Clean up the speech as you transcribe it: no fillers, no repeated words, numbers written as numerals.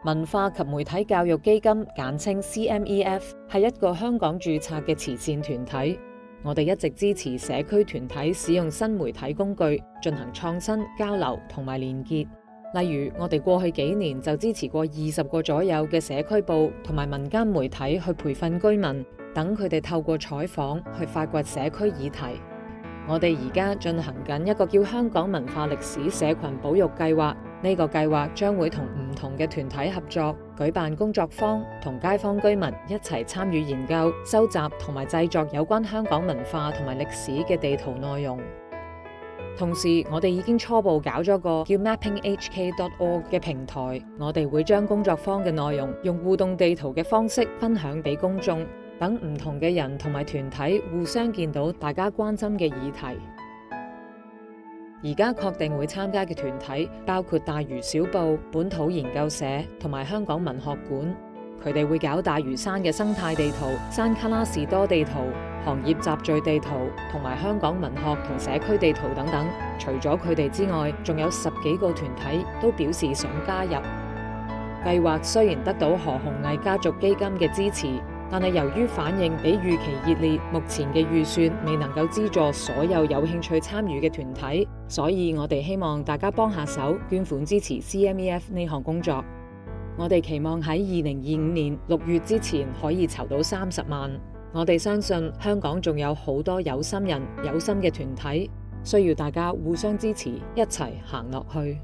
文化及媒體教育基金簡稱 CMEF 係一個香港註冊嘅慈善團體。我哋一直支持社區團體使用新媒體工具進行創新交流同埋連結。例如，我哋過去幾年就支持過20個左右嘅社區報同埋民間媒體去培訓居民，等佢哋透過採訪去發掘社區議題。我哋而家進行緊一個叫香港文化歷史社群保育計劃，呢個計劃將會同唔同嘅團體合作，舉辦工作坊，同街坊居民一齊參與研究、收集同埋製作有關香港文化同埋歷史嘅地圖內容。同時，我哋已經初步搞咗個叫 mappinghk.org 嘅平台，我哋會將工作坊嘅內容用互動地圖嘅方式分享俾公眾，等唔同嘅人同埋團體互相見到大家關心嘅議題。而家確定會參加嘅團體包括大嶼小報、本土研究社同埋香港文學館，佢哋會搞大嶼山嘅生態地圖、山卡拉士多地圖、行業集聚地圖同埋香港文學同社區地圖等等。除咗佢哋之外，仲有10幾個團體都表示想加入。計劃雖然得到何鴻毅家族基金嘅支持，但係由於反應比預期熱烈，目前嘅預算未能夠資助所有有興趣參與嘅團體，所以我哋希望大家幫下手捐款支持 CMEF 呢項工作。我哋期望喺2025年6月之前可以籌到30萬。我哋相信香港仲有好多有心人、有心嘅團體，需要大家互相支持，一齊行落去。